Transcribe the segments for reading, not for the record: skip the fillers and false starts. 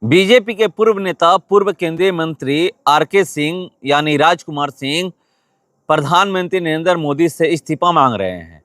BJP के पूर्व नेता पूर्व केंद्रीय मंत्री आरके सिंह यानी राजकुमार सिंह प्रधानमंत्री नरेंद्र मोदी से इस्तीफा मांग रहे हैं।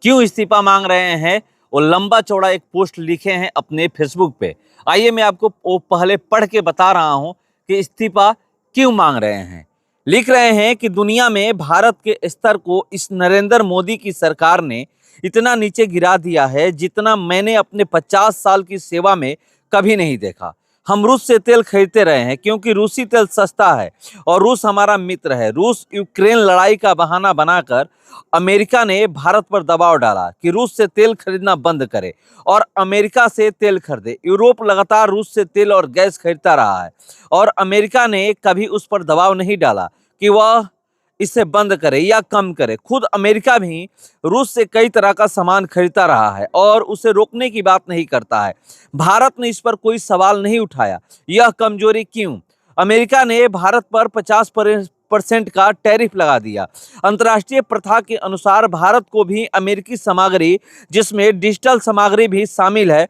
क्यों इस्तीफा मांग रहे हैं? वो लंबा चौड़ा एक पोस्ट लिखे हैं अपने फेसबुक पे। आइए मैं आपको वो पहले पढ़ के बता रहा हूं कि इस्तीफा क्यों मांग रहे हैं। लिख रहे हैं कि दुनिया में भारत के स्तर को इस नरेंद्र मोदी की सरकार ने इतना नीचे गिरा दिया है जितना मैंने अपने 50 साल की सेवा में कभी नहीं देखा। हम रूस से तेल खरीदते रहे हैं क्योंकि रूसी तेल सस्ता है और रूस हमारा मित्र है। रूस यूक्रेन लड़ाई का बहाना बनाकर अमेरिका ने भारत पर दबाव डाला कि रूस से तेल खरीदना बंद करे और अमेरिका से तेल खरीदे। यूरोप लगातार रूस से तेल और गैस खरीदता रहा है और अमेरिका ने कभी उस पर दबाव नहीं डाला कि वह इसे बंद करे या कम करे। खुद अमेरिका भी रूस से कई तरह का सामान खरीदता रहा है और उसे रोकने की बात नहीं करता है। भारत ने इस पर कोई सवाल नहीं उठाया। यह कमजोरी क्यों? अमेरिका ने भारत पर 50% का टैरिफ लगा दिया। अंतर्राष्ट्रीय प्रथा के अनुसार भारत को भी अमेरिकी सामग्री, जिसमें डिजिटल सामग्री भी शामिल है,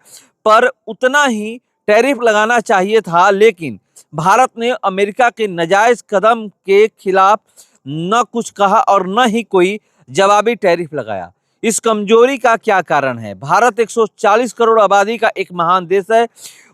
पर उतना ही टैरिफ लगाना चाहिए था, लेकिन भारत ने अमेरिका के नाजायज कदम के खिलाफ न कुछ कहा और न ही कोई जवाबी टैरिफ लगाया। इस कमजोरी का क्या कारण है? भारत 140 करोड़ आबादी का एक महान देश है।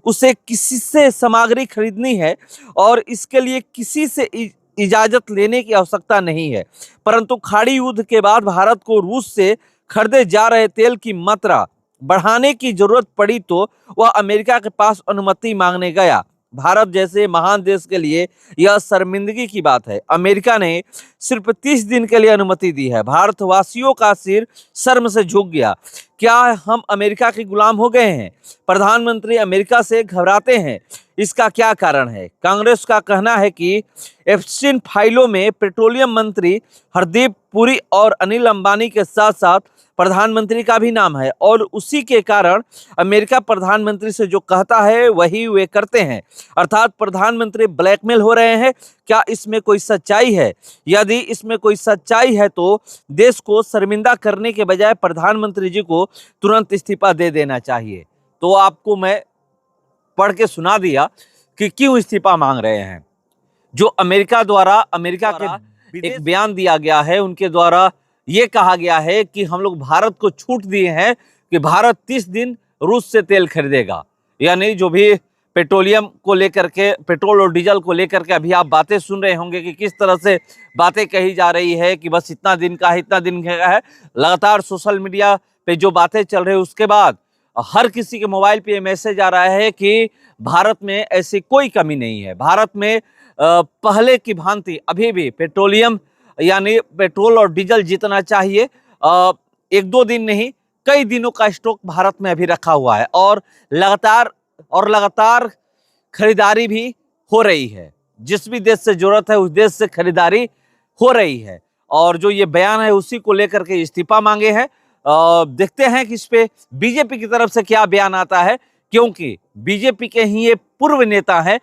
उसे किसी से सामग्री खरीदनी है और इसके लिए किसी से इजाजत लेने की आवश्यकता नहीं है। परंतु खाड़ी युद्ध के बाद भारत को रूस से खरीदे जा रहे तेल की मात्रा बढ़ाने की जरूरत पड़ी तो वह अमेरिका के पास अनुमति मांगने गया। भारत जैसे महान देश के लिए यह शर्मिंदगी की बात है। अमेरिका ने सिर्फ 30 दिन के लिए अनुमति दी है। भारतवासियों का सिर शर्म से झुक गया। क्या हम अमेरिका के गुलाम हो गए हैं? प्रधानमंत्री अमेरिका से घबराते हैं। इसका क्या कारण है? कांग्रेस का कहना है कि एप्स्टीन फाइलों में पेट्रोलियम मंत्री हरदीप पुरी और अनिल अंबानी के साथ साथ प्रधानमंत्री का भी नाम है और उसी के कारण अमेरिका प्रधानमंत्री से जो कहता है वही वे करते हैं, अर्थात प्रधानमंत्री ब्लैकमेल हो रहे हैं। क्या इसमें कोई सच्चाई है? यदि इसमें कोई सच्चाई है तो देश को शर्मिंदा करने के बजाय प्रधानमंत्री जी को तुरंत इस्तीफा दे देना चाहिए। तो आपको मैं पढ़ के सुना दिया कि क्यों इस्तीफा मांग रहे हैं। जो अमेरिका के एक बयान दिया गया है, उनके द्वारा ये कहा गया है कि हम लोग भारत को छूट दिए हैं कि भारत 30 दिन रूस से तेल खरीदेगा। यानी जो भी पेट्रोलियम को लेकर के, पेट्रोल और डीजल को लेकर के अभी आप बातें सुन रहे होंगे कि किस तरह से बातें कही जा रही है कि बस इतना दिन का है, इतना दिन का है। लगातार सोशल मीडिया पे जो बातें चल रही है उसके बाद हर किसी के मोबाइल पे मैसेज आ रहा है कि भारत में ऐसी कोई कमी नहीं है। भारत में पहले की भांति अभी भी पेट्रोलियम यानी पेट्रोल और डीजल जितना चाहिए, एक दो दिन नहीं कई दिनों का स्टॉक भारत में अभी रखा हुआ है और लगातार खरीदारी भी हो रही है। जिस भी देश से जरूरत है उस देश से खरीदारी हो रही है और जो ये बयान है उसी को लेकर के इस्तीफा मांगे हैं। देखते हैं कि इस पे बीजेपी की तरफ से क्या बयान आता है, क्योंकि बीजेपी के ही ये पूर्व नेता हैं,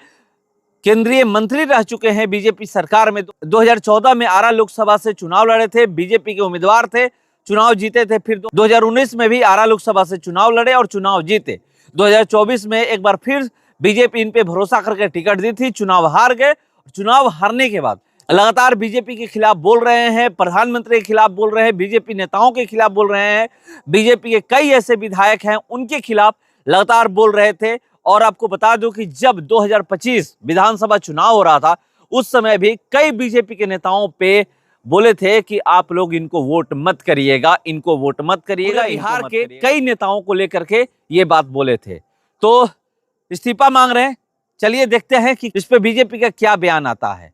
केंद्रीय मंत्री रह चुके हैं बीजेपी सरकार में। 2014 में आरा लोकसभा से चुनाव लड़े थे, बीजेपी के उम्मीदवार थे, चुनाव जीते थे। फिर 2019 में भी आरा लोकसभा से चुनाव लड़े और चुनाव जीते। 2024 में एक बार फिर बीजेपी इन पे भरोसा करके टिकट दी थी, चुनाव हार गए। चुनाव हारने के बाद लगातार बीजेपी के खिलाफ बोल रहे हैं, प्रधानमंत्री के खिलाफ बोल रहे हैं, बीजेपी नेताओं के खिलाफ बोल रहे हैं। बीजेपी के कई ऐसे विधायक हैं उनके खिलाफ लगातार बोल रहे थे। और आपको बता दूं कि जब 2025 विधानसभा चुनाव हो रहा था उस समय भी कई बीजेपी के नेताओं पे बोले थे कि आप लोग इनको वोट मत करिएगा, इनको वोट मत करिएगा। बिहार के कई नेताओं को लेकर के ये बात बोले थे। तो इस्तीफा मांग रहे हैं। चलिए देखते हैं कि इस पे बीजेपी का क्या बयान आता है।